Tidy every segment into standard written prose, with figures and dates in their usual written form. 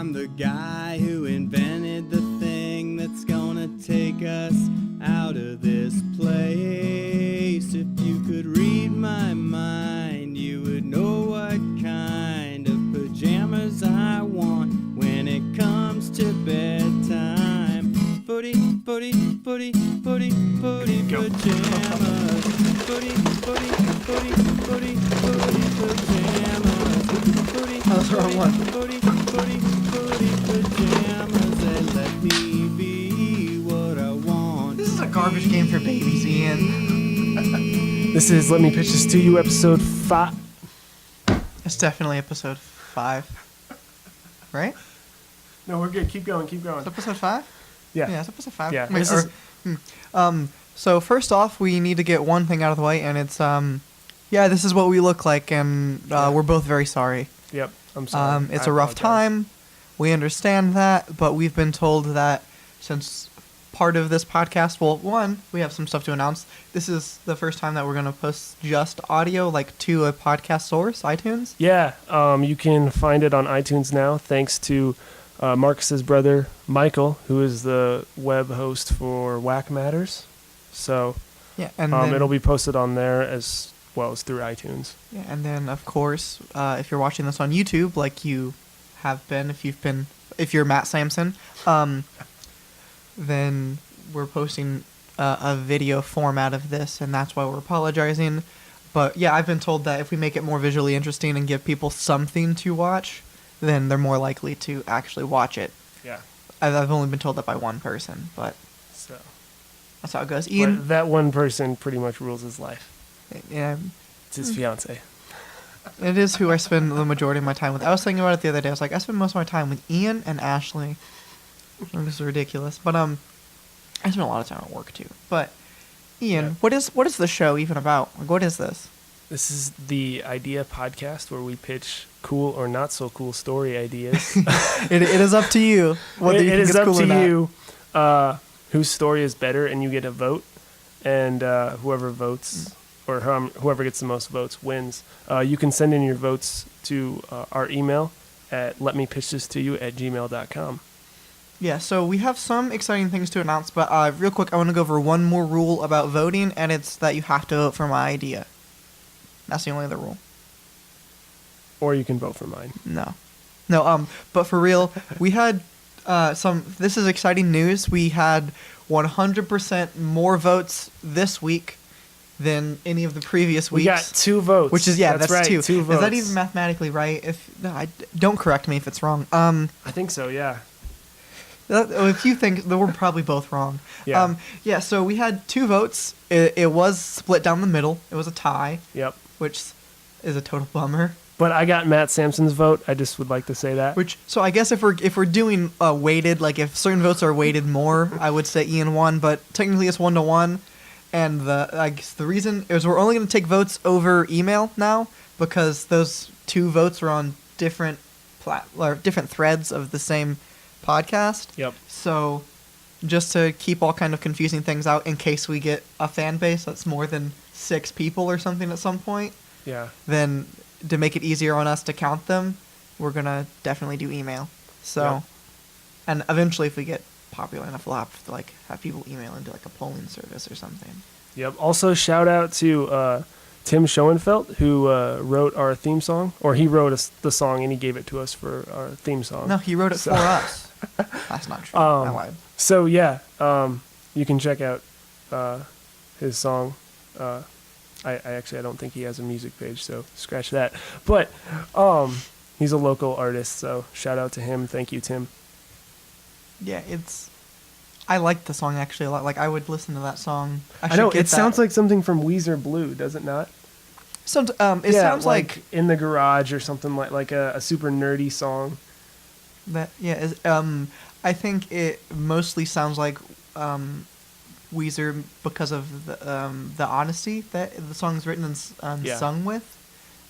I'm the guy who invented the thing that's gonna take us out of this place. If you could read my mind, you would know what kind of pajamas I want when it comes to bedtime. Footy, footy, footy, footy, footy pajamas. Footy, footy, footy, footy, footy pajamas. Footy, that was the wrong one. footy, footy, footy pajamas that let me be what I want. This is a garbage game for babies, Ian. This is Let Me Pitch This to You, episode 5. It's definitely episode 5. Right? No, we're good. Keep going, keep going. It's episode 5? Yeah. Yeah, it's episode 5. Yeah, Wait, this is- so first off, we need to get one thing out of the way, and it's, yeah, this is what we look like, and we're both very sorry. Yep, I'm sorry. It's I a rough apologize. time. We understand that, but we've been told that since part of this podcast, well, one, we have some stuff to announce. This is the first time that we're going to post just audio, like, to a podcast source, iTunes. Yeah, you can find it on iTunes now, thanks to Marcus's brother, Michael, who is the web host for Whack Matters. So Yeah, and then, it'll be posted on there as well as through iTunes. yeah, and then of course, if you're watching this on YouTube, like you have been, if you're Matt Sampson, then we're posting a video format of this, and that's why we're apologizing. But yeah, I've been told that if we make it more visually interesting and give people something to watch, then they're more likely to actually watch it. Yeah. I've only been told that by one person, but So that's how it goes. Ian, but that one person pretty much rules his life. yeah, It's his fiance. it is who I spend the majority of my time with. I was thinking about it the other day. I was like, I spend most of my time with Ian and Ashley. This is ridiculous, but I spend a lot of time at work too. But Ian, Yeah. what is the show even about? Like, what is this? This is the Idea Podcast where we pitch cool or not so cool story ideas. It is up to you. Whether it you think is it's up cool to or not. you whose story is better, and you get a vote. And whoever votes, or whoever gets the most votes, wins. You can send in your votes to our email at letmepitchthistoyou@gmail.com. Yeah, so we have some exciting things to announce, but real quick, I want to go over one more rule about voting, and it's that you have to vote for my idea. That's the only other rule. Or you can vote for mine. No, but for real, we had this is exciting news. We had 100% more votes this week than any of the previous weeks. We got 2 votes. Which is, yeah, that's right, 2. 2 votes. Is that even mathematically right? Don't correct me if it's wrong. I think so, yeah. If you think that we're probably both wrong. Yeah. Yeah, so we had 2 votes. It was split down the middle. It was a tie, Yep. which is a total bummer. But I got Matt Sampson's vote. I just would like to say that. So I guess if we're doing weighted, like if certain votes are weighted more, I would say Ian won. But technically it's 1-1, and I guess the reason is we're only going to take votes over email now because those 2 votes are on different different threads of the same podcast. Yep. So just to keep all kind of confusing things out in case we get a fan base that's more than 6 people or something at some point, Yeah. then to make it easier on us to count them, we're going to definitely do email. So, Yeah. and eventually if we get popular enough, we'll have to have people email into like a polling service or something. Yep. Also, shout out to Tim Schoenfeld, who wrote our theme song. Or he wrote the song and he gave it to us for our theme song. No, he wrote it So- for us. That's not true. I lied. So, yeah, you can check out his song. I don't think he has a music page, so scratch that. But he's a local artist, so shout out to him. Thank you, Tim. Yeah, I like the song actually a lot. Like I would listen to that song. I know, it sounds like something from Weezer Blue, does it not? It sounds like In the Garage or something like a super nerdy song. that. Yeah, I think it mostly sounds like Weezer because of the honesty that the song's written and Yeah. sung with,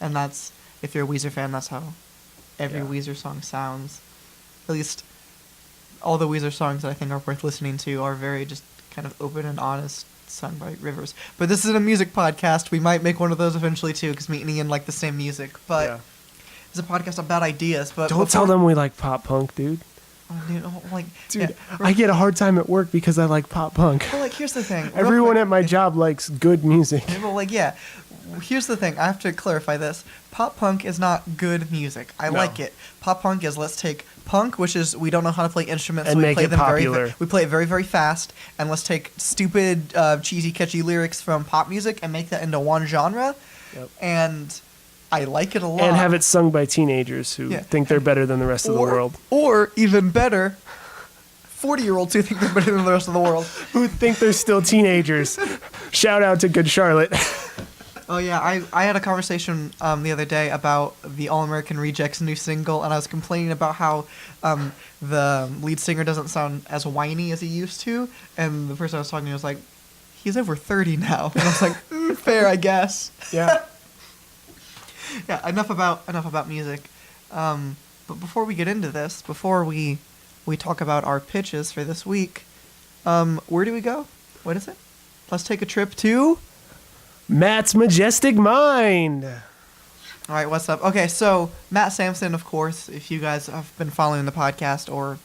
and that's, if you're a Weezer fan, that's how every Yeah. Weezer song sounds. At least all the Weezer songs that I think are worth listening to are very just kind of open and honest, sung by Rivers. But this is a music podcast. We might make one of those eventually too, because me and Ian like the same music. But Yeah. is a podcast about ideas. But Don't tell them we like pop punk, dude. Like, Dude, yeah. I get a hard time at work because I like pop punk. Well, like, here's the thing. Real Everyone quick- at my job likes good music. Well, like, yeah. Here's the thing. I have to clarify this. Pop punk is not good music. I No. like it. Pop punk is, let's take punk, which is we don't know how to play instruments, And so we make play it them popular. we play it very, very fast, and let's take stupid, cheesy, catchy lyrics from pop music and make that into one genre. Yep. And I like it a lot. And have it sung by teenagers who Yeah. think they're better than the rest of the world. Or even better, 40-year-olds who think they're better than the rest of the world. Who think they're still teenagers. Shout out to Good Charlotte. Oh yeah, I had a conversation the other day about the All American Rejects new single, and I was complaining about how the lead singer doesn't sound as whiny as he used to, and the person I was talking to was like, "He's over 30 now," and I was like, "Fair, I guess." Yeah. Yeah, enough about music. But before we get into this, before we talk about our pitches for this week, where do we go? What is it? Let's take a trip to. Matt's Majestic Mind. All right, what's up? Okay, so Matt Sampson, of course, if you guys have been following the podcast, or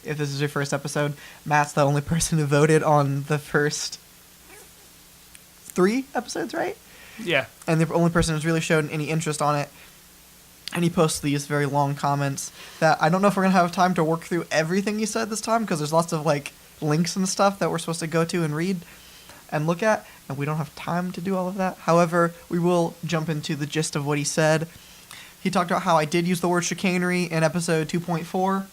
if this is your first episode, Matt's the only person who voted on the first 3 episodes, right? Yeah. And the only person who's really shown any interest on it. And he posts these very long comments that I don't know if we're going to have time to work through everything he said this time, because there's lots of, like, links and stuff that we're supposed to go to and read and look at, and we don't have time to do all of that. However, we will jump into the gist of what he said. He talked about how I did use the word chicanery in episode 2.4,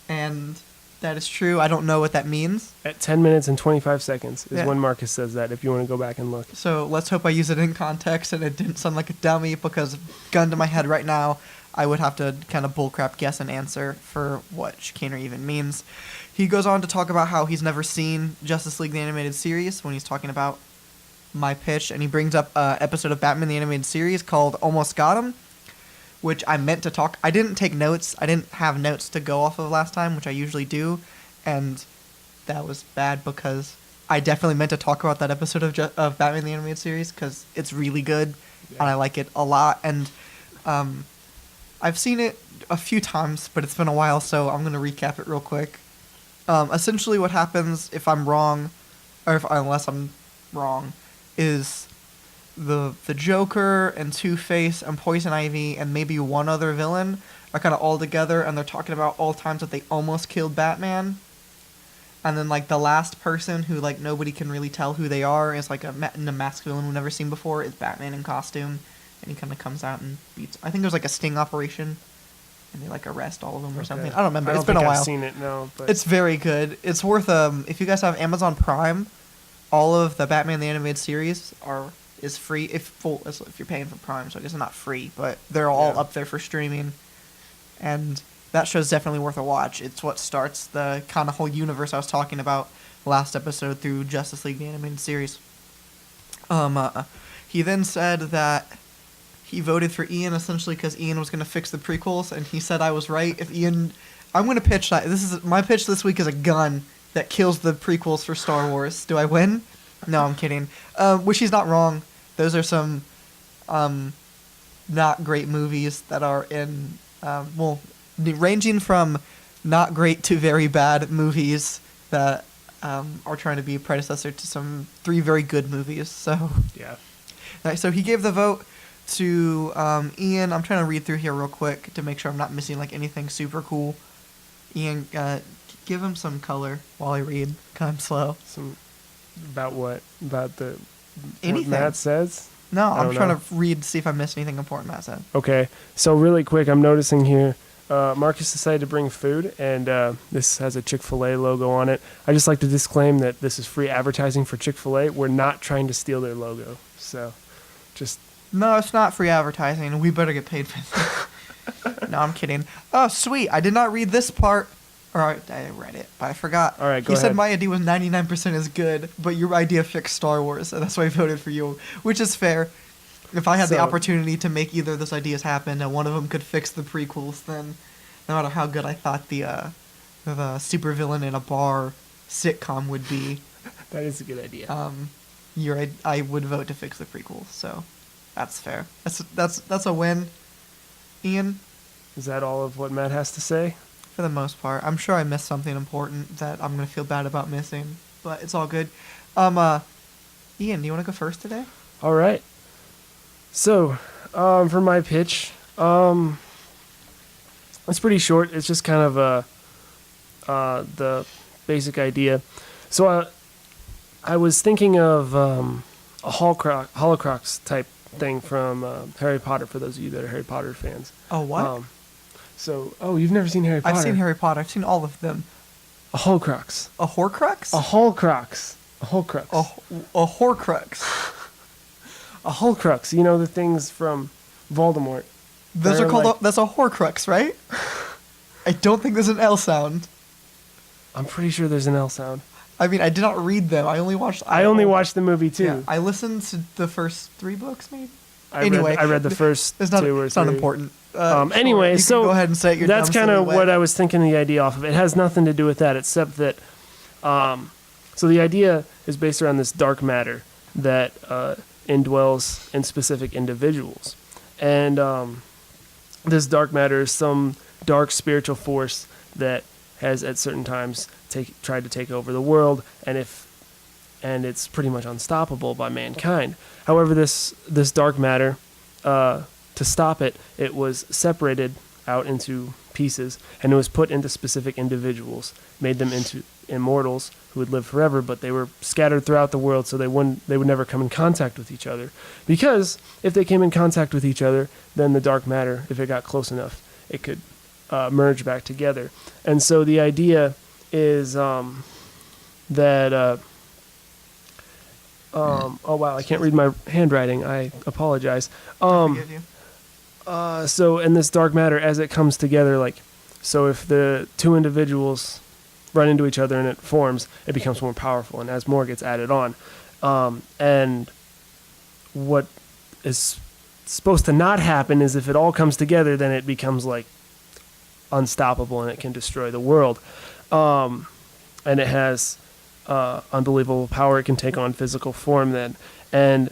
and that is true. I don't know what that means. At 10 minutes and 25 seconds is Yeah. when Marcus says that, if you want to go back and look. So let's hope I use it in context and it didn't sound like a dummy, because gun to my head right now, I would have to kind of bullcrap guess an answer for what chicanery even means. He goes on to talk about how he's never seen Justice League the Animated Series when he's talking about my pitch, and he brings up an episode of Batman the Animated Series called Almost Got Him, which I meant to talk. I didn't take notes. I didn't have notes to go off of last time, which I usually do, and that was bad because I definitely meant to talk about that episode of Batman the Animated Series because it's really good, and I like it a lot. And I've seen it a few times, but it's been a while, so I'm gonna recap it real quick. Essentially, what happens if I'm wrong, or unless I'm wrong, is the Joker and Two-Face and Poison Ivy and maybe one other villain are kind of all together, and they're talking about all times that they almost killed Batman. And then, like, the last person who, like, nobody can really tell who they are is, like, a masked villain we've never seen before is Batman in costume. And he kind of comes out and beats... I think there's, like, a sting operation. And they, like, arrest all of them or something. I don't remember. It's been a while. I've seen it, no. But It's very good. It's worth... if you guys have Amazon Prime, all of the Batman the Animated Series is free if you're paying for Prime. So I guess it's not free, but they're all Yeah. up there for streaming. And that show's definitely worth a watch. It's what starts the kind of whole universe I was talking about last episode through Justice League the Animated Series. He then said that he voted for Ian essentially because Ian was going to fix the prequels, and he said I was right. If Ian... I'm going to pitch that. My pitch this week is a gun that kills the prequels for Star Wars. Do I win? No, I'm kidding. Which he's not wrong. Those are some not great movies that are in... ranging from not great to very bad movies that are trying to be a predecessor to some 3 very good movies. So, yeah. so he gave the vote to Ian. I'm trying to read through here real quick to make sure I'm not missing like anything super cool. Ian, give him some color while I read. I'm slow. About what? About Anything. what Matt says? No, I I'm don't trying know. to read, see if I missed anything important Matt said. Okay, so really quick, I'm noticing here, Marcus decided to bring food, and this has a Chick-fil-A logo on it. I just like to disclaim that this is free advertising for Chick-fil-A. We're not trying to steal their logo, so just... No, it's not free advertising. We better get paid for this. No, I'm kidding. Oh, sweet. I did not read this part. Or I read it, but I forgot. All right, go He said ahead. my idea was 99% is good, but your idea fixed Star Wars, and that's why I voted for you, which is fair. If I had the So- opportunity to make either of those ideas happen, and one of them could fix the prequels, then no matter how good I thought the supervillain in a bar sitcom would be, That is a good idea. I would vote to fix the prequels. So that's fair. That's a win. Ian, Is that all of what Matt has to say? for the most part, I'm sure I missed something important that I'm gonna feel bad about missing, but it's all good. Ian, do you want to go first today? All right. So, for my pitch, it's pretty short. It's just kind of the basic idea. So, I was thinking of a Holocrox type thing from Harry Potter. For those of you that are Harry Potter fans. Oh, what? You've never seen Harry Potter? I've seen Harry Potter. I've seen all of them. A Holocrox. A Horcrux? A Holocrox. A Holocrox. A Horcrux. A Holocrux. You know the things from Voldemort. Those They're are called. like- That's a Horcrux, right? I don't think there's an L sound. I'm pretty sure there's an L sound. I mean, I did not read them. I only watched. I only watched the movie too. Yeah, I listened to the first 3 books, maybe. I Anyway, read the first It's not. 2 or 3. It's not important. Anyway, you so can go ahead and say it your that's dumb, kind silly of way. what I was thinking the idea off of. It has nothing to do with that, except that. So the idea is based around this dark matter that indwells in specific individuals, and this dark matter is some dark spiritual force that has at certain times tried to take over the world, and it's pretty much unstoppable by mankind. However, this dark matter, to stop it, it was separated out into pieces, and it was put into specific individuals, made them into immortals who would live forever, but they were scattered throughout the world, so they would never come in contact with each other. Because if they came in contact with each other, then the dark matter, if it got close enough, it could merge back together. And so the idea is that oh wow, I can't read my handwriting. I apologize. I forgive you. So in this dark matter, as it comes together, so if the 2 individuals run into each other and it forms, it becomes more powerful, and as more gets added on, and what is supposed to not happen is if it all comes together, then it becomes unstoppable and it can destroy the world, and it has unbelievable power. It can take on physical form then, and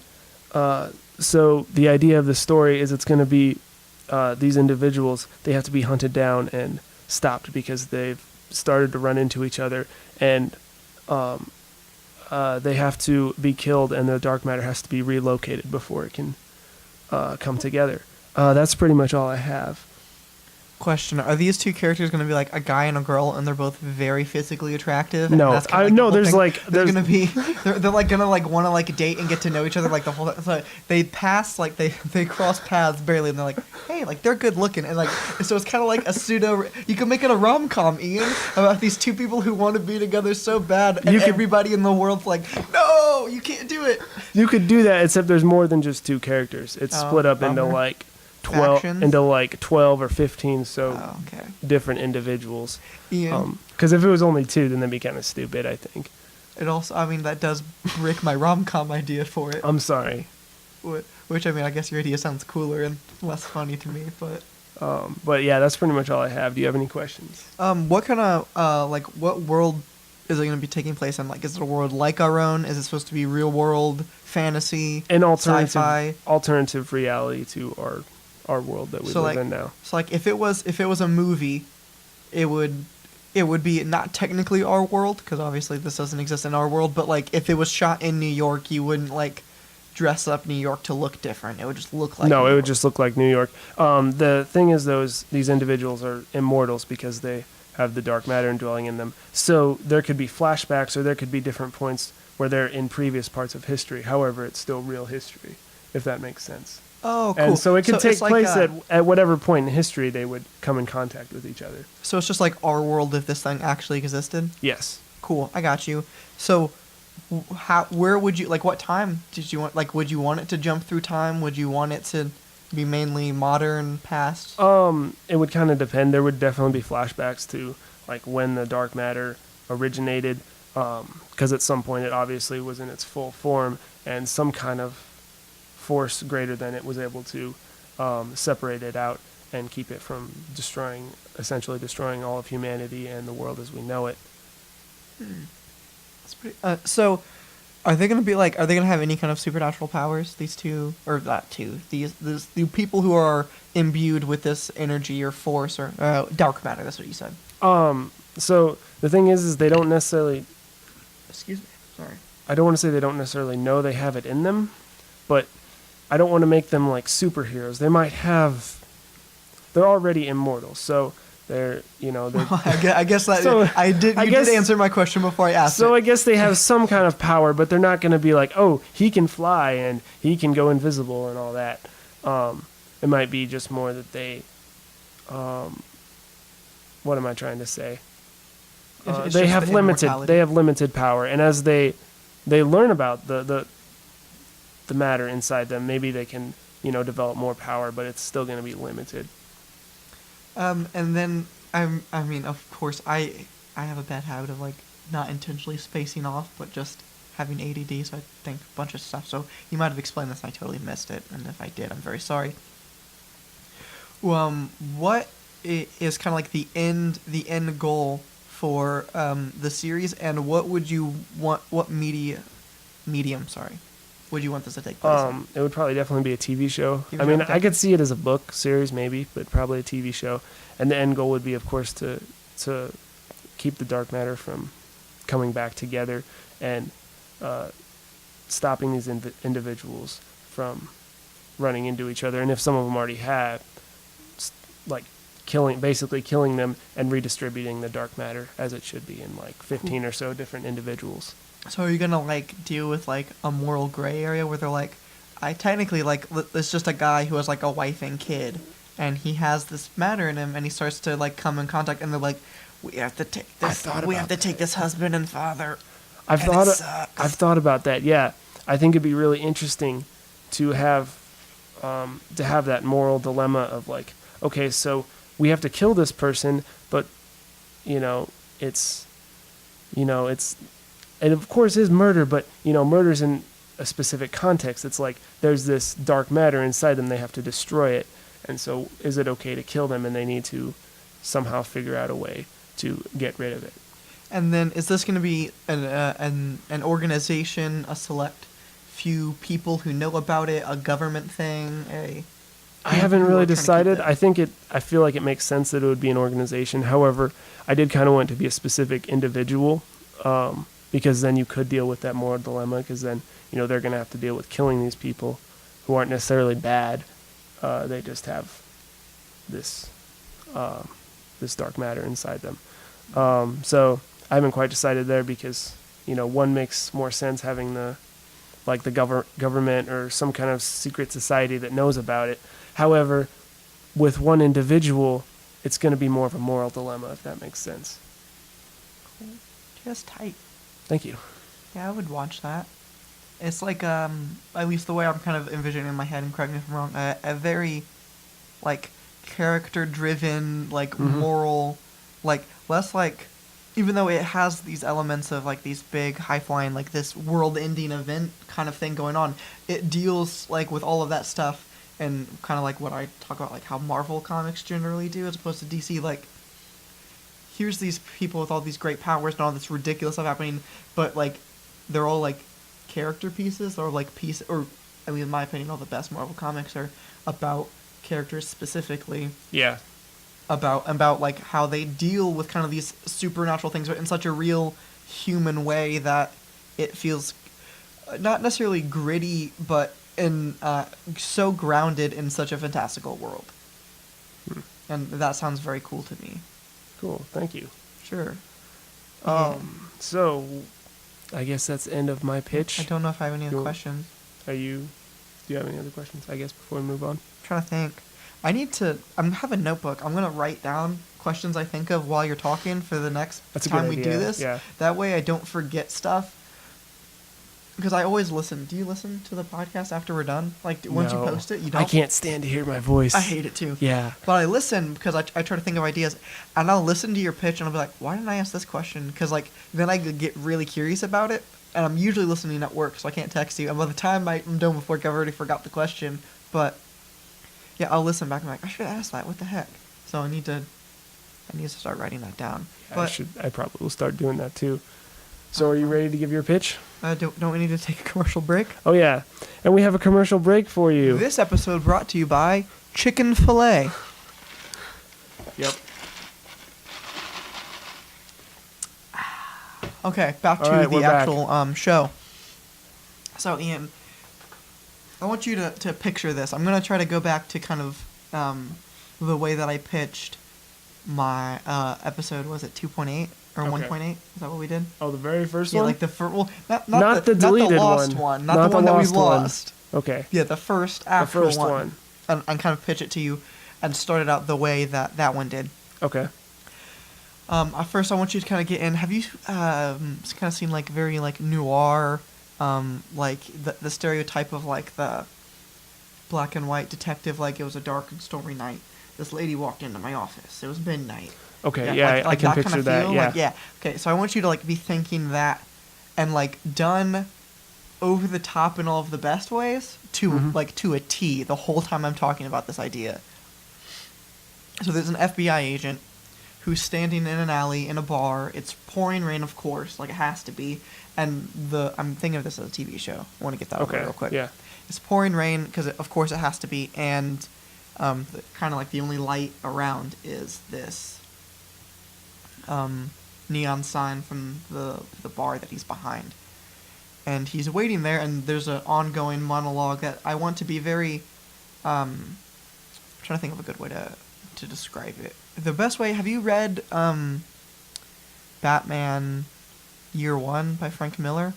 so the idea of the story is it's going to be these individuals, they have to be hunted down and stopped because they've started to run into each other, and they have to be killed, and the dark matter has to be relocated before it can come together. That's pretty much all I have. Question: are these 2 characters going to be like a guy and a girl, and they're both very physically attractive? No, and that's kinda the whole there's thing? like They're there's gonna be they're gonna want to date and get to know each other the whole. So they pass they cross paths barely, and they're like, hey, they're good looking, and so it's kind of like a pseudo. You can make it a rom-com, Ian, about these 2 people who want to be together so bad, and everybody in the world's like, no, you can't do it. You could do that, except there's more than just 2 characters. It's split up into bummer. 12 Factions? into 12 or 15 Oh, okay. different individuals. Ian, Because if it was only 2, then that'd be kind of stupid, I think. it also, that does break my rom-com idea for it. I'm sorry. Which I guess your idea sounds cooler and less funny to me, but. But yeah, that's pretty much all I have. Do you have any questions? What kind of what world is it going to be taking place in? Is it a world like our own? Is it supposed to be real world, fantasy, An sci-fi? alternative reality to our world that we live in now. So if it was a movie, it would be not technically our world, because obviously this doesn't exist in our world. But if it was shot in New York, you wouldn't dress up New York to look different. It would just look like. No, New it would York. just look like New York. The thing is, these individuals are immortals because they have the dark matter indwelling in them. So there could be flashbacks, or there could be different points where they're in previous parts of history. However, it's still real history, if that makes sense. Oh, cool. And so it could take it's place at whatever point in history they would come in contact with each other. So it's just like our world if this thing actually existed. Yes. Cool, I got you. So, where would you what time did you want? Would you want it to jump through time? Would you want it to be mainly modern, past? It would kind of depend. There would definitely be flashbacks to when the dark matter originated, because at some point it obviously was in its full form, and some kind of force greater than it was able to separate it out and keep it from essentially destroying all of humanity and the world as we know it. That's pretty. So, Are they gonna be like? Are they gonna have any kind of supernatural powers? These two, or not two? The people who are imbued with this energy or force or dark matter. That's what you said. So the thing is they don't necessarily. Excuse me. Sorry. I don't want to say they don't necessarily know they have it in them, but I don't want to make them like superheroes. They might have. They're already immortal, so they're they're. I guess that So, I did. You did answer my question before I asked So it. I guess they have some kind of power, but they're not going to be like, oh, he can fly and he can go invisible and all that. It might be just more that they. What am I trying to say? It's They just have the limited. immortality. They have limited power, and as they learn about the matter inside them, maybe they can develop more power, but it's still going to be limited. And then I mean, of course, I have a bad habit of like not intentionally spacing off, but just having ADD, so I think a bunch of stuff. So you might have explained this, and I totally missed it, and if I did, I'm very sorry. What is kind of like the end goal for the series, and what would you want? What medium? Sorry, would you want this to take place in? It would probably definitely be a TV show. TV I mean, show, I could see it as a book series maybe, but probably a TV show. And the end goal would be, of course, to keep the dark matter from coming back together and stopping these individuals from running into each other. And if some of them already have, like basically killing them and redistributing the dark matter as it should be in like 15 or so different individuals. So are you gonna like deal with like a moral gray area where they're like, I technically like it's just a guy who has like a wife and kid, and he has this matter in him, and he starts to like come in contact, and they're like, we have to take this. We have to take this husband and father. I've thought about that. Yeah, I think it'd be really interesting to have that moral dilemma of like, okay, so we have to kill this person, but it's and of course is murder, but murder's in a specific context. It's like there's this dark matter inside them, they have to destroy it, and so is it okay to kill them, and they need to somehow figure out a way to get rid of it. And then is this going to be an organization, a select few people who know about it, a government thing, I haven't really decided. I I feel like it makes sense that it would be an organization. However, I did kind of want it to be a specific individual, because then you could deal with that moral dilemma, because then they're going to have to deal with killing these people who aren't necessarily bad. They just have this dark matter inside them. So I haven't quite decided there, because one makes more sense having the government or some kind of secret society that knows about it. However, with one individual, it's going to be more of a moral dilemma, if that makes sense. Just tight. Thank you. Yeah, I would watch that. It's like at least the way I'm kind of envisioning in my head, and correct me if I'm wrong, a very like character-driven, like moral, like less like, even though it has these elements of like these big high-flying, like this world-ending event kind of thing going on, it deals like with all of that stuff, and kind of like what I talk about, like how Marvel comics generally do, as opposed to DC. Like, here's these people with all these great powers and all this ridiculous stuff happening, but like they're all like character pieces, or like or I mean, in my opinion, all the best Marvel comics are about characters specifically. Yeah. About like how they deal with kind of these supernatural things, but in such a real human way that it feels not necessarily gritty, but in so grounded in such a fantastical world. And that sounds very cool to me. Cool. Thank you. Sure. So I guess that's the end of my pitch. I don't know if I have any other Cool. questions. Do you have any other questions, I guess, before we move on? I'm trying to think. I have a notebook. I'm going to write down questions I think of while you're talking for the next That's a time good we idea. do this. Yeah. That way I don't forget stuff. Because I always listen. Do you listen to the podcast after we're done? Like, once you No. post it, you don't? I can't stand to hear my voice. I hate it too. Yeah. But I listen because I try to think of ideas. And I'll listen to your pitch and I'll be like, why didn't I ask this question? Because, like, then I get really curious about it. And I'm usually listening at work, so I can't text you. And by the time I'm done with work, I've already forgot the question. But, yeah, I'll listen back and I'm like, I should have asked that. What the heck? So I need to start writing that down. But I probably will start doing that too. So are you ready to give your pitch? Don't we need to take a commercial break? Oh yeah, and we have a commercial break for you. This episode brought to you by Chicken Filet. Yep. Okay, back All to right, the we're back. actual show. So, Ian, I want you to picture this. I'm going to try to go back to kind of the way that I pitched my episode. Was it 2.8 or Okay. 1.8? Is that what we did? Oh, the very first Yeah, one. like the first. Well, not Not the not deleted the lost one. one. Not Not the the one that we lost one. lost. Okay. Yeah, the first The actual first one. And kind of pitch it to you and start it out the way that one did. Okay. At first, I want you to kind of get in. Have you kind of seen like very like noir, like the stereotype of like the black and white detective? Like it was a dark and stormy night. This lady walked into my office. It was midnight. Okay. Yeah, like I can that picture kind of that. feel. Yeah. Like, yeah. Okay, so I want you to like be thinking that, and like done over the top in all of the best ways to like to a T the whole time I'm talking about this idea. So there's an FBI agent who's standing in an alley in a bar. It's pouring rain, of course, like it has to be. And I'm thinking of this as a TV show. I want to get that over Okay. real quick. Yeah. It's pouring rain because, of course, it has to be. And kind of like the only light around is this neon sign from the bar that he's behind. And he's waiting there, and there's an ongoing monologue that I want to be very. I'm trying to think of a good way to describe it. The best way. Have you read Batman Year One by Frank Miller?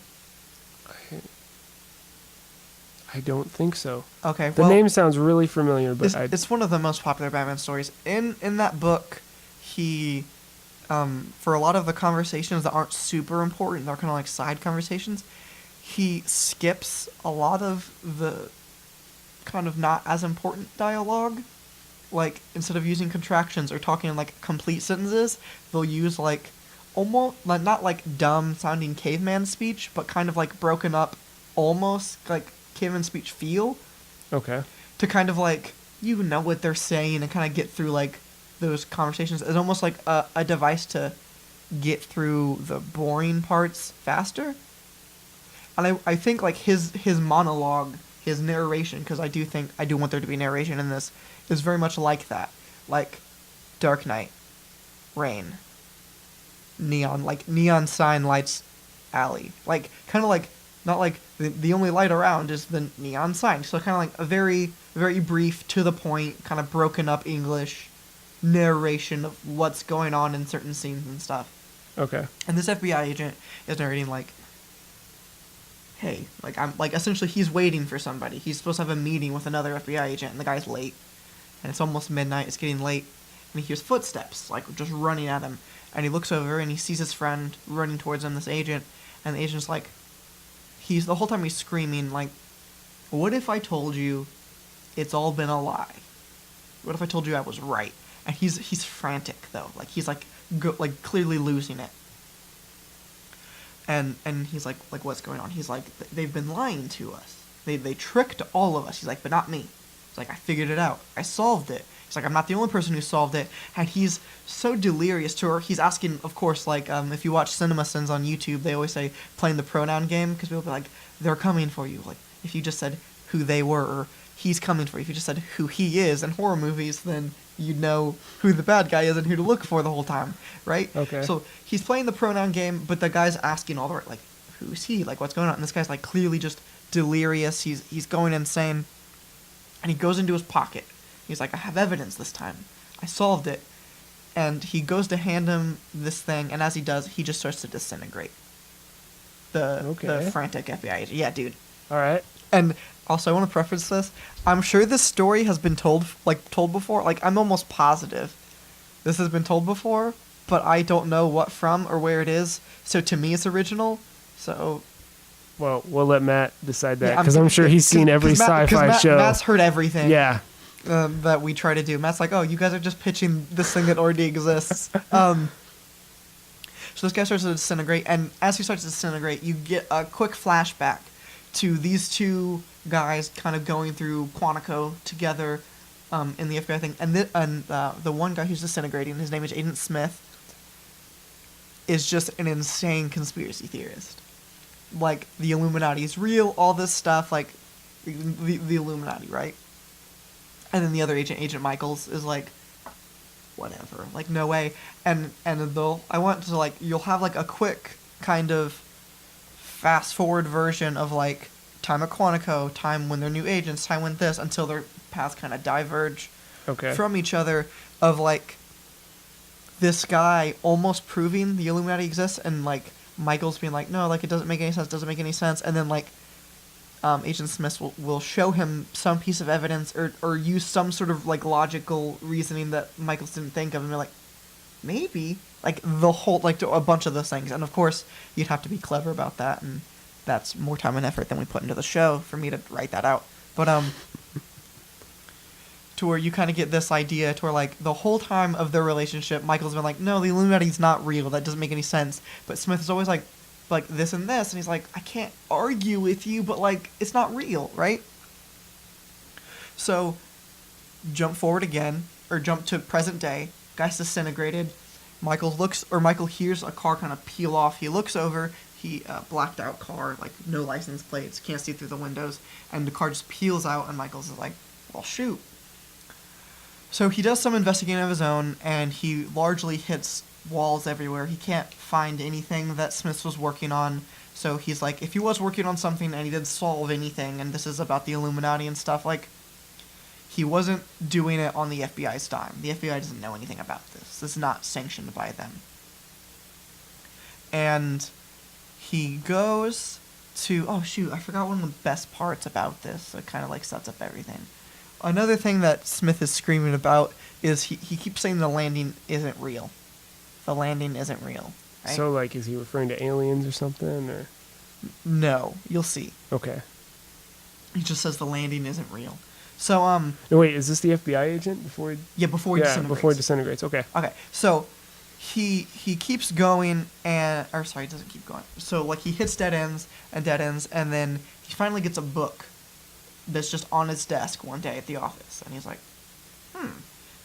I don't think so. Okay, The well, name sounds really familiar, but it's one of the most popular Batman stories. In that book, he, for a lot of the conversations that aren't super important, they're kind of like side conversations, he skips a lot of the kind of not as important dialogue. Like, instead of using contractions or talking in like complete sentences, they'll use like almost, like, not like dumb sounding caveman speech, but kind of like broken up, almost like caveman speech feel, okay. to kind of like, you know what they're saying and kind of get through like those conversations. It's almost like a device to get through the boring parts faster. And I think like his monologue, his narration, because I do want there to be narration in this, is very much like that. Like Dark Knight, rain, neon sign lights alley. Like kind of like, not like the only light around is the neon sign. So kind of like a very, very brief, to the point, kind of broken up English narration of what's going on in certain scenes and stuff. Okay. And this FBI agent is narrating like, hey, like I'm like essentially he's waiting for somebody. He's supposed to have a meeting with another FBI agent, and the guy's late. And it's almost midnight. It's getting late, and he hears footsteps like just running at him. And he looks over and he sees his friend running towards him, this agent, and the agent's like, the whole time he's screaming like, what if I told you it's all been a lie? What if I told you I was right? And he's frantic though, like he's like clearly losing it. And he's like what's going on? He's like, they've been lying to us. They tricked all of us. He's like, but not me. He's like, I figured it out. I solved it. He's like, I'm not the only person who solved it. And he's so delirious to her. He's asking, of course, like, if you watch CinemaSins on YouTube, they always say playing the pronoun game, because people be like, they're coming for you. Like, if you just said who they were, or he's coming for you. If you just said who he is in horror movies, then you'd know who the bad guy is and who to look for the whole time, right? Okay. So he's playing the pronoun game, but the guy's asking all the right, like, who's he? Like, what's going on? And this guy's, like, clearly just delirious. He's going insane. And he goes into his pocket. He's like, I have evidence this time. I solved it. And he goes to hand him this thing, and as he does, he just starts to disintegrate. The frantic FBI agent. Yeah, dude. All right. And also, I want to preface this. I'm sure this story has been told before. Like, I'm almost positive this has been told before, but I don't know what from or where it is. So to me, it's original. So Well, we'll let Matt decide that, yeah, because I'm sure he's seen every sci-fi show. Matt's heard everything. Yeah. That we try to do. Matt's like, oh, you guys are just pitching this thing that already exists. So this guy starts to disintegrate, and as he starts to disintegrate, you get a quick flashback to these two guys kind of going through Quantico together in the FBI thing. And the one guy who's disintegrating, his name is Agent Smith. is just an insane conspiracy theorist. Like, the Illuminati is real, all this stuff, like, the Illuminati, right? And then the other agent, Agent Michaels, is like, whatever, like, no way. And I want to, like, you'll have, like, a quick kind of fast-forward version of, like, time at Quantico, time when they're new agents, time when this, until their paths kind of diverge from each other, of, like, this guy almost proving the Illuminati exists, and, like, Michael's being like, no, like, it doesn't make any sense, and then, like, Agent Smith will show him some piece of evidence or use some sort of, like, logical reasoning that Michaels didn't think of, and be like, maybe, like, the whole, like, a bunch of those things. And, of course, you'd have to be clever about that, and that's more time and effort than we put into the show for me to write that out. But, to where you kind of get this idea to where, like, the whole time of their relationship, Michael's been like, no, the Illuminati's not real, that doesn't make any sense. But Smith is always like this and this, and he's like, I can't argue with you, but, like, it's not real, right? So, jump forward again, or jump to present day, guy's disintegrated, Michael hears a car kind of peel off, he looks over, blacked out car, like, no license plates, can't see through the windows, and the car just peels out, and Michael's is like, well, shoot. So he does some investigating of his own, and he largely hits walls everywhere. He can't find anything that Smith was working on, so he's like, if he was working on something and he didn't solve anything, and this is about the Illuminati and stuff, like, he wasn't doing it on the FBI's dime. The FBI doesn't know anything about this. This is not sanctioned by them. And he goes to... Oh, shoot, I forgot one of the best parts about this. It kind of, like, sets up everything. Another thing that Smith is screaming about is he keeps saying the landing isn't real. The landing isn't real. Right? So, like, is he referring to aliens or something, or? No, you'll see. Okay. He just says the landing isn't real. So, No, wait, is this the FBI agent before he... Yeah, before he disintegrates. before he disintegrates, okay. Okay, so he keeps going and... Or, sorry, he doesn't keep going. So, like, he hits dead ends, and then he finally gets a book that's just on his desk one day at the office. And he's like,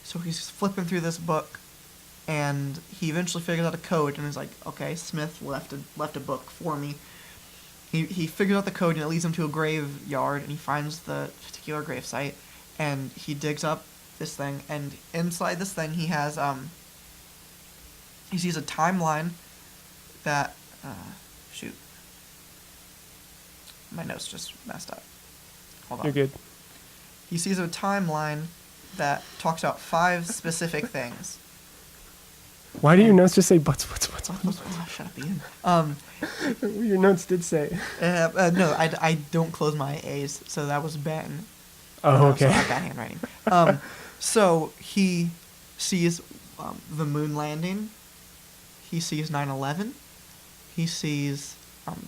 So he's flipping through this book, and he eventually figures out a code, and he's like, okay, Smith left a book for me. He figures out the code, and it leads him to a graveyard, and he finds the particular gravesite, and he digs up this thing, and inside this thing he has, he sees a timeline that, shoot. My notes just messed up. Hold on. You're good. He sees a timeline that talks about 5 specific things. Why do your notes just say butts? Oh, shut up, Ian. Your notes did say. No, I don't close my A's, so that was Ben. Oh, okay. So I got handwriting. So he sees the moon landing. He sees 9/11. He sees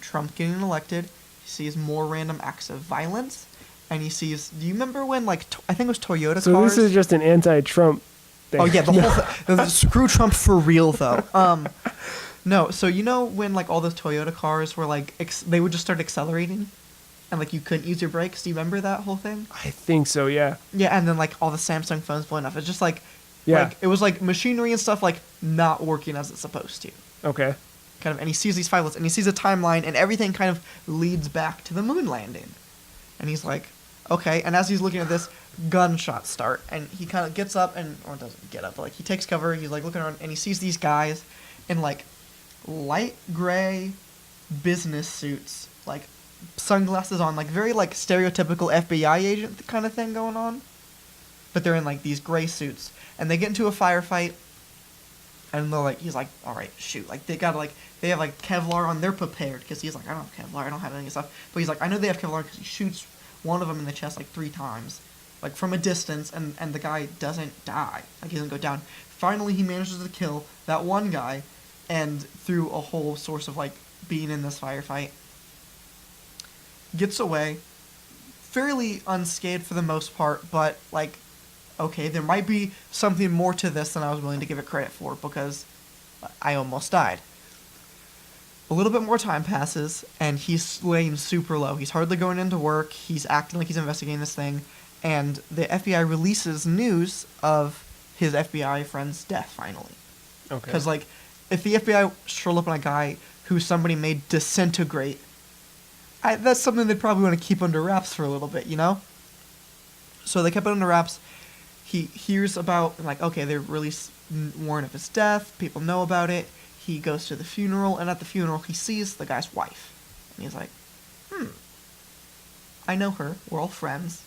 Trump getting elected. He sees more random acts of violence. And he sees... Do you remember when, like, I think it was Toyota cars... So this is just an anti-Trump thing. Oh, yeah, the whole thing. Screw Trump for real, though. No, so you know when, like, all those Toyota cars were, like, they would just start accelerating? And, like, you couldn't use your brakes? Do you remember that whole thing? I think so, yeah. Yeah, and then, like, all the Samsung phones blowing up. It's just, like... Yeah. Like, it was, like, machinery and stuff, like, not working as it's supposed to. Okay. Kind of, and he sees these files, and he sees a timeline, and everything kind of leads back to the moon landing. And he's like, okay. And as he's looking at this, gunshots start, and he kind of gets up or doesn't get up, but, like, he takes cover. He's, like, looking around, and he sees these guys in, like, light gray business suits, like, sunglasses on, like, very, like, stereotypical FBI agent kind of thing going on. But they're in, like, these gray suits, and they get into a firefight. And they're like, he's like, all right, shoot. Like, they got, like, they have, like, Kevlar on. They're prepared, because he's like, I don't have Kevlar. I don't have any stuff. But he's like, I know they have Kevlar, because he shoots one of them in the chest, like, 3 times. Like, from a distance, and the guy doesn't die. Like, he doesn't go down. Finally, he manages to kill that one guy, and through a whole source of, like, being in this firefight, gets away, fairly unscathed for the most part, but, like, okay, there might be something more to this than I was willing to give it credit for, because I almost died. A little bit more time passes, and he's laying super low. He's hardly going into work. He's acting like he's investigating this thing, and the FBI releases news of his FBI friend's death, finally. Okay. Because, like, if the FBI showed up on a guy who somebody made disintegrate, that's something they'd probably want to keep under wraps for a little bit, you know? So they kept it under wraps. He hears about, like, okay, they released warrant of his death. People know about it. He goes to the funeral, and at the funeral, he sees the guy's wife. And he's like, I know her. We're all friends.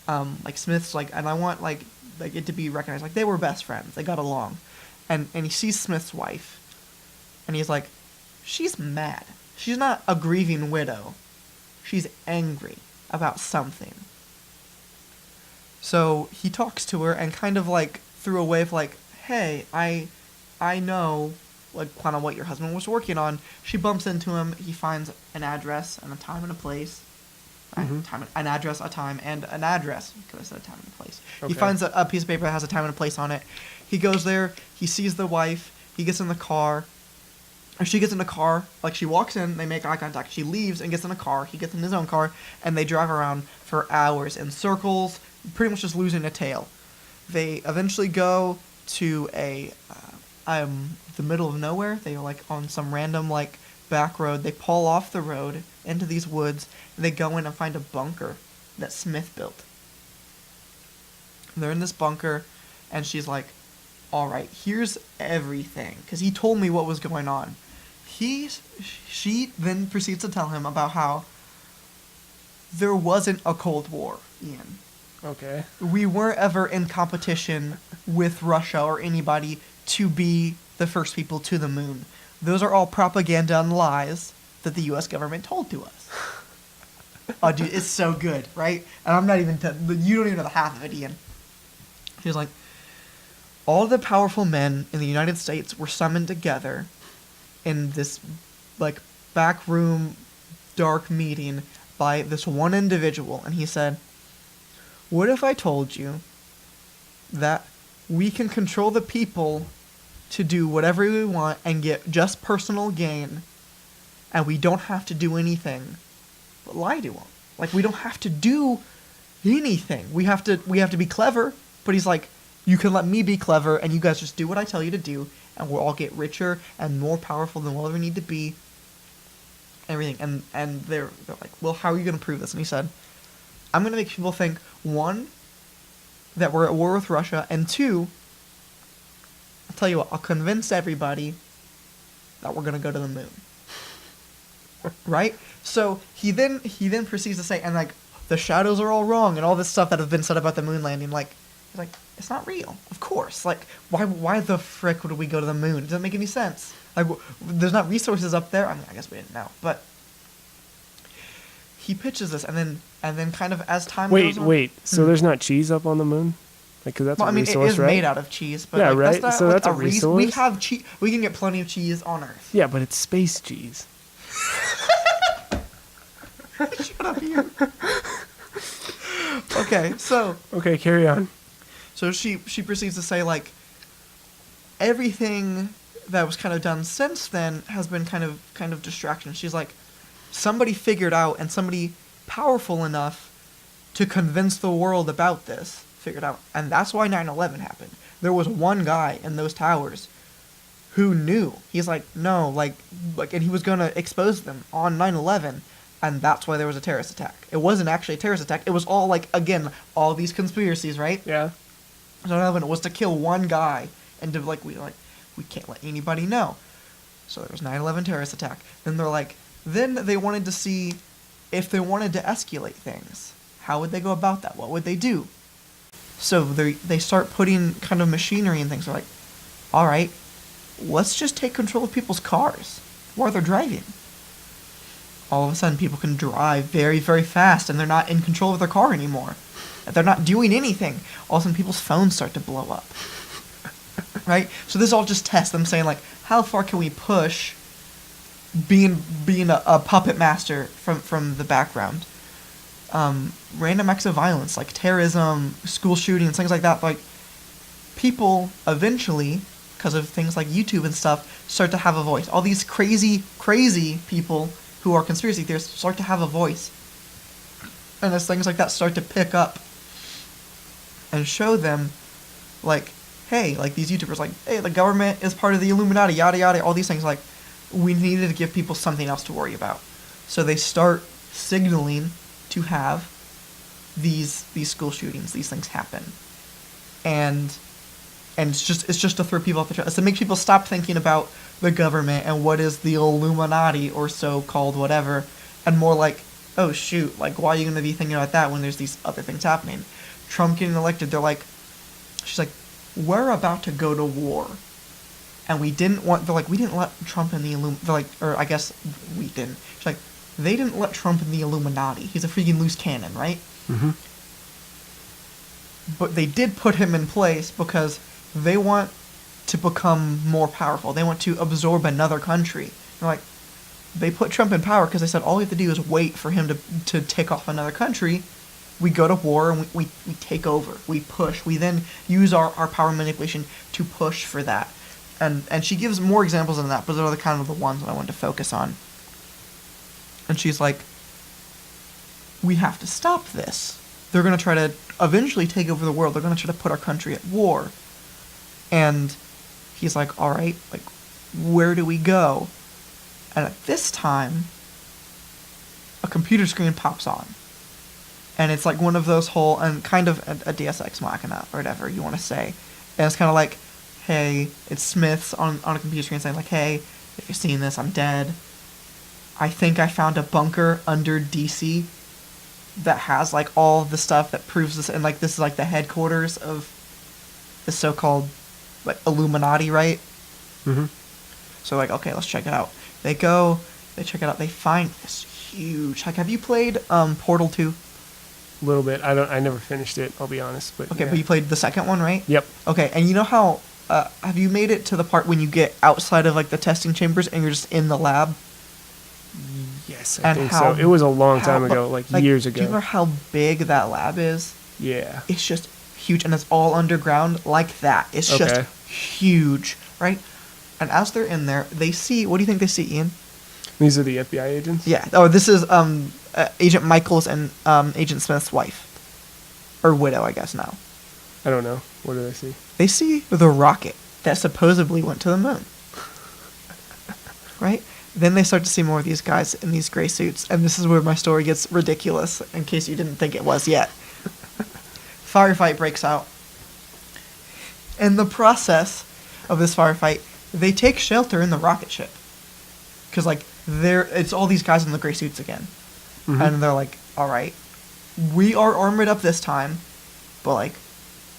Like, Smith's like, and I want, like it to be recognized. Like, they were best friends. They got along. And he sees Smith's wife, and he's like, she's mad. She's not a grieving widow. She's angry about something. So he talks to her and kind of like through a way of like, hey, I know like kind of what your husband was working on. She bumps into him. He finds an address and a time and a place. An address, a time, and an address. Because I said a time and a place. Okay. He finds a piece of paper that has a time and a place on it. He goes there. He sees the wife. He gets in the car. Or she gets in the car. Like, she walks in. They make eye contact. She leaves and gets in a car. He gets in his own car. And they drive around for hours in circles, pretty much just losing a tail. They eventually go to the middle of nowhere. They're, like, on some random, like, back road. They pull off the road into these woods. And they go in and find a bunker that Smith built. They're in this bunker. And she's like, all right, here's everything. Because he told me what was going on. She then proceeds to tell him about how there wasn't a Cold War, Ian. Okay. We weren't ever in competition with Russia or anybody to be the first people to the moon. Those are all propaganda and lies that the U.S. government told to us. Oh, dude, it's so good, right? And I'm not even... you don't even know the half of it, Ian. She's like, all the powerful men in the United States were summoned together in this, like, backroom, dark meeting by this one individual. And he said, what if I told you that we can control the people to do whatever we want and get just personal gain, and we don't have to do anything but lie to them? Like, we don't have to do anything. We have to be clever. But he's like, you can let me be clever, and you guys just do what I tell you to do, and we'll all get richer and more powerful than we'll ever need to be. Everything. And they're like, well, how are you going to prove this? And he said, I'm going to make people think, one, that we're at war with Russia, and two, I'll tell you what, I'll convince everybody that we're going to go to the moon. Right? So he then proceeds to say, and like, the shadows are all wrong, and all this stuff that has been said about the moon landing, like, he's like, it's not real. Of course. Like, why the frick would we go to the moon? It doesn't make any sense. Like, there's not resources up there. I mean, I guess we didn't know, but he pitches this, and then kind of as time goes on... Wait. So there's not cheese up on the moon? Like, cause that's a resource, it is right? made out of cheese, but yeah, like, right. That's not, so like, that's a resource. We have cheese. We can get plenty of cheese on Earth. Yeah, but it's space cheese. Shut up, you. Okay, so... Okay, carry on. So she proceeds to say, like, everything that was kind of done since then has been kind of distraction. She's like, somebody figured out, and somebody powerful enough to convince the world about this figured out. And that's why 9/11 happened. There was one guy in those towers who knew. He's like, no, like, and he was going to expose them on 9/11. And that's why there was a terrorist attack. It wasn't actually a terrorist attack. It was all, like, again, all these conspiracies, right? Yeah. So 9/11 was to kill one guy, and to, we can't let anybody know. So there was 9/11 terrorist attack. Then they're like, then they wanted to see if they wanted to escalate things. How would they go about that? What would they do? So they start putting kind of machinery and things. They're like, all right, let's just take control of people's cars while they're driving. All of a sudden, people can drive very, very fast, and they're not in control of their car anymore. They're not doing anything. All of a sudden, people's phones start to blow up. Right? So this all just tests them saying, like, how far can we push being a puppet master from the background? Random acts of violence, like terrorism, school shootings, things like that. Like, people eventually, because of things like YouTube and stuff, start to have a voice. All these crazy, crazy people who are conspiracy theorists start to have a voice. And as things like that start to pick up and show them, like, hey, like these YouTubers, like, hey, the government is part of the Illuminati, yada yada, all these things. Like, we needed to give people something else to worry about, so they start signaling to have these school shootings, these things happen, and it's just to throw people off the track. It's to make people stop thinking about the government and what is the Illuminati or so-called whatever, and more like, oh shoot, like why are you going to be thinking about that when there's these other things happening? Trump getting elected, they're like, she's like, we're about to go to war, and we didn't let Trump in the they're like, or I guess we didn't. She's like, they didn't let Trump in the Illuminati. He's a freaking loose cannon, right? Mm-hmm. But they did put him in place because they want to become more powerful. They want to absorb another country. They're like, they put Trump in power because they said all we have to do is wait for him to take off another country. We go to war and we take over. We push. We then use our power manipulation to push for that. And she gives more examples than that, but those are the kind of the ones that I wanted to focus on. And she's like, we have to stop this. They're going to try to eventually take over the world. They're going to try to put our country at war. And he's like, all right, like, where do we go? And at this time, a computer screen pops on. And it's like one of those whole, and kind of a Deus Ex Machina, or whatever you want to say. And it's kind of like, hey, it's Smith's on a computer screen saying like, hey, if you're seeing this, I'm dead. I think I found a bunker under DC that has like all the stuff that proves this, and like this is like the headquarters of the so-called like Illuminati, right? Mm-hmm. So like, okay, let's check it out. They go, they check it out, they find this huge, like, have you played Portal 2? A little bit. I never finished it, I'll be honest. But Okay, yeah. but you played the second one, right? Yep. Okay, and you know how, have you made it to the part when you get outside of like the testing chambers and you're just in the lab? Yes, I And think how- so. It was a long time how- ago, like years ago. Do you remember how big that lab is? Yeah. It's just huge, and it's all underground like that. It's Okay. just huge, right? And as they're in there, they see, what do you think they see, Ian? These are the FBI agents? Yeah. Oh, this is Agent Michaels and Agent Smith's wife. Or widow, I guess now. I don't know. What do they see? They see the rocket that supposedly went to the moon. Right? Then they start to see more of these guys in these gray suits, and this is where my story gets ridiculous, in case you didn't think it was yet. Firefight breaks out. In the process of this firefight, they take shelter in the rocket ship. Because, like, it's all these guys in the gray suits again. Mhm. And they're like, alright, we are armored up this time, but, like,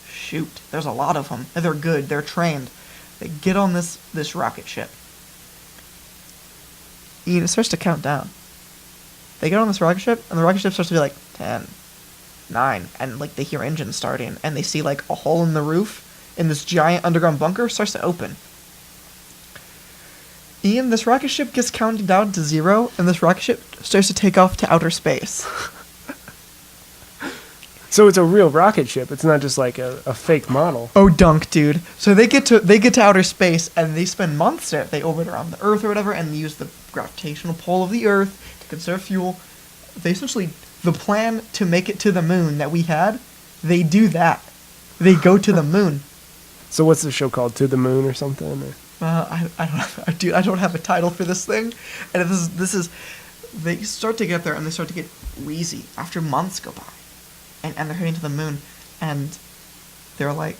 shoot, there's a lot of them. And they're good, they're trained. They get on this rocket ship. Ian, it starts to count down. They get on this rocket ship, and the rocket ship starts to be like 10, 9, and like they hear engines starting, and they see like a hole in the roof in this giant underground bunker starts to open. Ian, this rocket ship gets counted down to 0, and this rocket ship starts to take off to outer space. So it's a real rocket ship. It's not just like a fake model. Oh, dunk, dude. So they get to outer space, and they spend months there. They orbit around the Earth or whatever, and use the gravitational pull of the Earth to conserve fuel. They essentially, the plan to make it to the moon that we had, they do that. They go to the moon. So what's the show called? To the Moon or something? Or? I don't have a title for this thing, and this is, they start to get there, and they start to get wheezy after months go by. And they're heading to the moon, and they're like,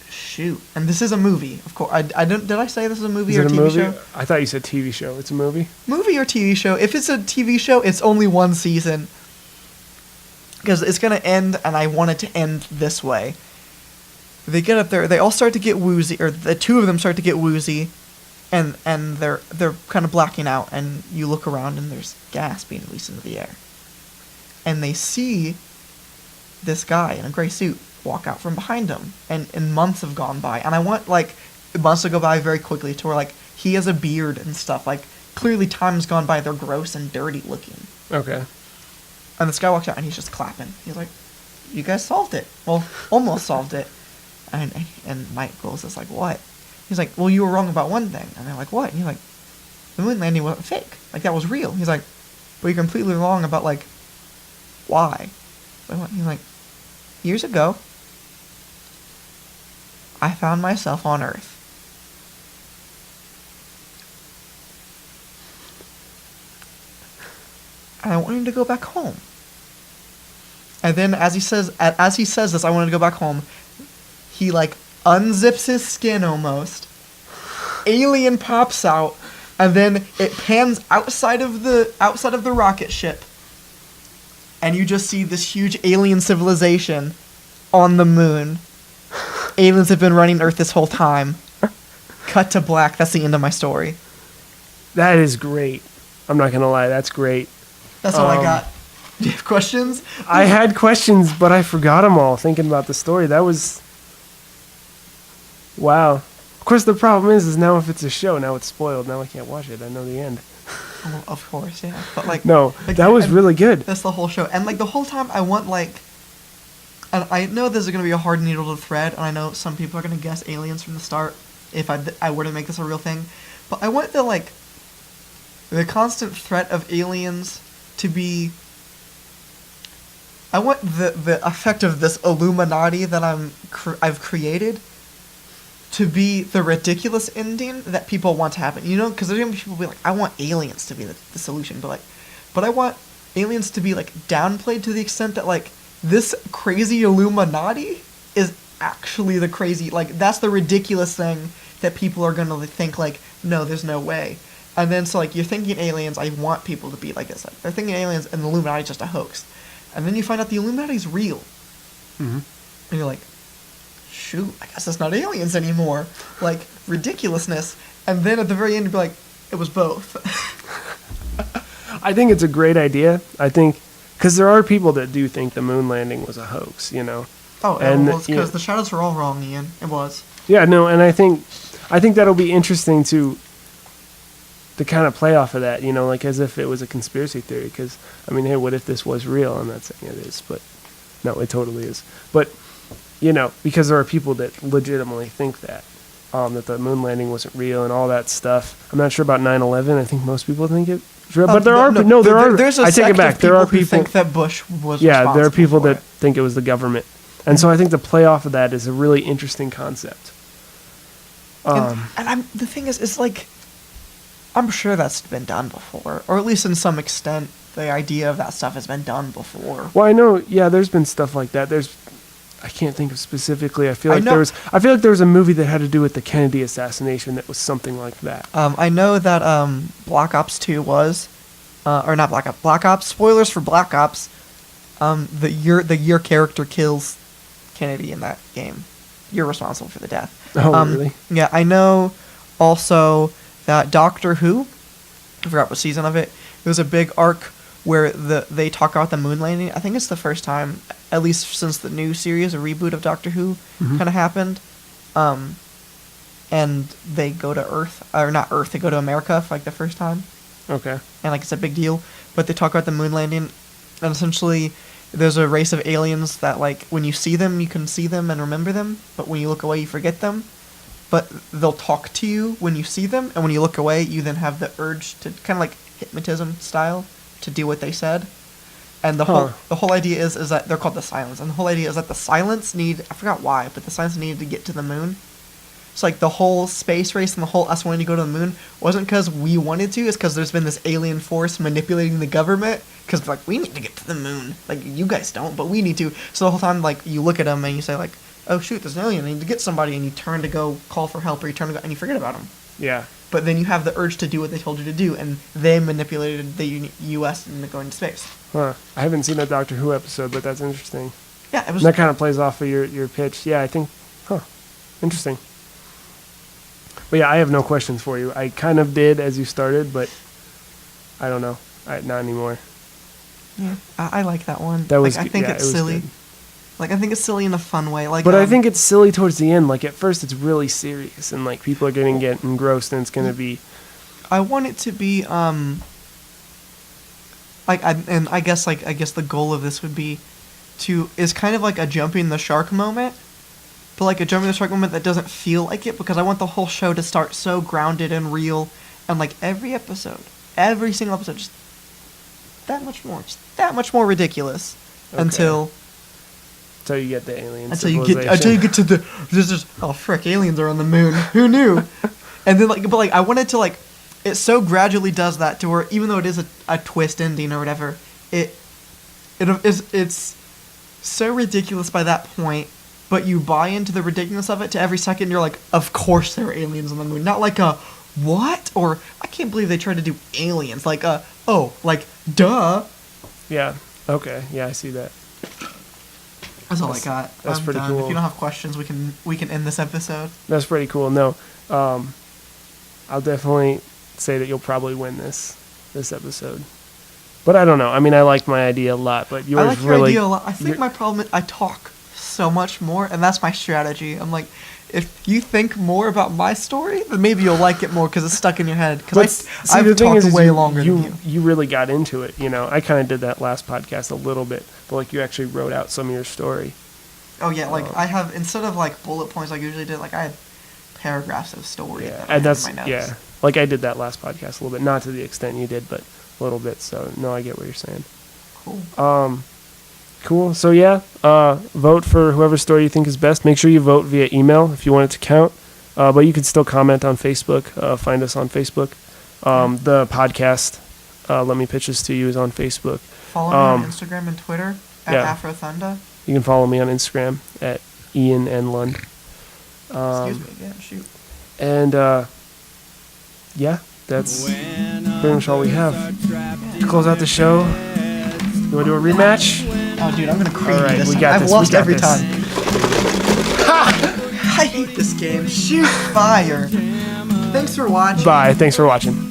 shoot. And this is a movie, of course. Did I say this is a movie Is or it a a TV movie? show? I thought you said TV show. It's a movie? Movie or TV show. If it's a TV show, it's only one season. Because it's going to end, and I want it to end this way. They get up there, they all start to get woozy, or the two of them start to get woozy, and they're kind of blacking out, and you look around, and there's gas being released into the air. And they see this guy in a gray suit walk out from behind him, and months have gone by, and I want, like, months to go by very quickly to where, like, he has a beard and stuff, like, clearly time's gone by, they're gross and dirty looking. Okay. And this guy walks out, and he's just clapping. He's like, you guys solved it. Well, almost solved it. And Mike goes, is like, what? He's like, well, you were wrong about one thing. And they're like, what? And he's like, the moon landing wasn't fake. Like, that was real. He's like, but you're completely wrong about, like, why? He's like, years ago, I found myself on Earth. And I wanted to go back home. And then as he says this, I wanted to go back home, he like unzips his skin almost. Alien pops out, and then it pans outside of the rocket ship. And you just see this huge alien civilization on the moon. Aliens have been running Earth this whole time. Cut to black. That's the end of my story. That is great. I'm not gonna lie, that's great. That's all I got. Do you have questions? I had questions, but I forgot them all thinking about the story. That was... Wow. Of course, the problem is now if it's a show, now it's spoiled. Now I can't watch it. I know the end. Well, of course, yeah. But like, No, like, that was and really good. That's the whole show, and like the whole time, I want like, and I know this is gonna be a hard needle to thread, and I know some people are gonna guess aliens from the start if I were to make this a real thing, but I want the constant threat of aliens to be. I want the effect of this Illuminati that I've created to be the ridiculous ending that people want to happen. You know, because there's gonna be people who be like, I want aliens to be the solution, but I want aliens to be like downplayed to the extent that like this crazy Illuminati is actually the crazy, like that's the ridiculous thing that people are gonna think like, no, there's no way. And then so like you're thinking aliens, I want people to be like this. Like, they're thinking aliens and the Illuminati's just a hoax. And then you find out the Illuminati's real. Mm-hmm. And you're like, shoot, I guess it's not aliens anymore. Like, ridiculousness. And then at the very end, you'd be like, it was both. I think it's a great idea. I think... Because there are people that do think the moon landing was a hoax, you know? Oh, and well, it's because the shadows were all wrong, Ian. It was. Yeah, no, and I think that'll be interesting to kind of play off of that, you know, like as if it was a conspiracy theory. Because, I mean, hey, what if this was real? I'm not saying it is, but no, it totally is. But, you know, because there are people that legitimately think that the moon landing wasn't real and all that stuff. I'm not sure about 9/11. I think most people think it. But there are There's a I take it sect back. of There are who people think that Bush was. Yeah, there are responsible people for that it. think it was the government, and so I think the play off of that is a really interesting concept. And the thing is, it's like, I'm sure that's been done before, or at least in some extent, the idea of that stuff has been done before. Well, I know, yeah, there's been stuff like that. I can't think of specifically. I feel like know- there was a movie that had to do with the Kennedy assassination that was something like that. I know that Black Ops 2 was, or not Black Ops. Black Ops. Spoilers for Black Ops. Your character kills Kennedy in that game. You're responsible for the death. Oh, really? Yeah, I know. Also, that Doctor Who. I forgot what season of it. It was a big arc where they talk about the moon landing. I think it's the first time, at least since the new series, a reboot of Doctor Who, kind of happened. And they go to Earth, or not Earth. They go to America for like the first time. Okay. And like it's a big deal, but they talk about the moon landing, and essentially there's a race of aliens that like when you see them you can see them and remember them, but when you look away you forget them, but they'll talk to you when you see them, and when you look away you then have the urge to kind of like hypnotism style to do what they said. And the whole idea is that they're called the Silence, and the whole idea is that the Silence I forgot why, but the Silence needed to get to the moon. So like the whole space race and the whole us wanting to go to the moon wasn't because we wanted to, it's because there's been this alien force manipulating the government, because like, we need to get to the moon, like you guys don't, but we need to. So the whole time like you look at them and you say like, oh shoot, there's an alien, I need to get somebody, and you turn to go call for help, or you turn to go and you forget about them. Yeah. But then you have the urge to do what they told you to do, and they manipulated the U.S. into going to space. Huh. I haven't seen a Doctor Who episode, but that's interesting. Yeah, it was. And that kind of plays off of your pitch. Yeah, I think, interesting. But yeah, I have no questions for you. I kind of did as you started, but I don't know. Not anymore. Yeah, I like that one. That was like, I think yeah, it's it was silly. good. Like I think it's silly in a fun way. Like, But I think it's silly towards the end. Like at first, it's really serious, and like people are going to get engrossed, and it's going to be. I want it to be I guess the goal of this would be is kind of like a jumping the shark moment, but like a jumping the shark moment that doesn't feel like it, because I want the whole show to start so grounded and real, and like every single episode, just that much more ridiculous, Okay. until Until you get the alien until you civilization. get to the this is oh frick, aliens are on the moon. Who knew? And then but I wanted to it so gradually does that to where even though it is a twist ending or whatever, it's so ridiculous by that point, but you buy into the ridiculousness of it to every second you're like, of course there are aliens on the moon. Not like a what? Or I can't believe they tried to do aliens. Duh. Yeah. Okay. Yeah, I see that. That's all I got. That's I'm pretty done. cool. If you don't have questions, we can end this episode. That's pretty cool. No, I'll definitely say that you'll probably win this episode. But I don't know. I mean, I liked my idea a lot, but yours I like your really. idea a lot. I think my problem is I talk so much more, and that's my strategy. I'm like, if you think more about my story, then maybe you'll like it more because it's stuck in your head. Because I've the thing talked is way you, longer you, than you. You really got into it. I kind of did that last podcast a little bit, but you actually wrote out some of your story. Oh yeah, I have instead of bullet points like I usually did, I had paragraphs of story. Yeah, that I and had that's in my notes. yeah. I did that last podcast a little bit, not to the extent you did, but a little bit. So no, I get what you're saying. Cool. Cool. So yeah, vote for whoever's story you think is best. Make sure you vote via email if you want it to count. But you can still comment on Facebook. Find us on Facebook. The podcast, Let Me Pitch This to You, is on Facebook. Follow me on Instagram and Twitter at yeah. AfroThunda. You can follow me on Instagram at Ian N. Lund. Excuse me again. Shoot. And yeah, that's pretty much all we have. To close out the show, you want to do a rematch? Oh, dude, I'm gonna cream All right, this. we got I've this, lost we got every this. time. I hate this game. Shoot fire. Thanks for watching. Bye. Thanks for watching.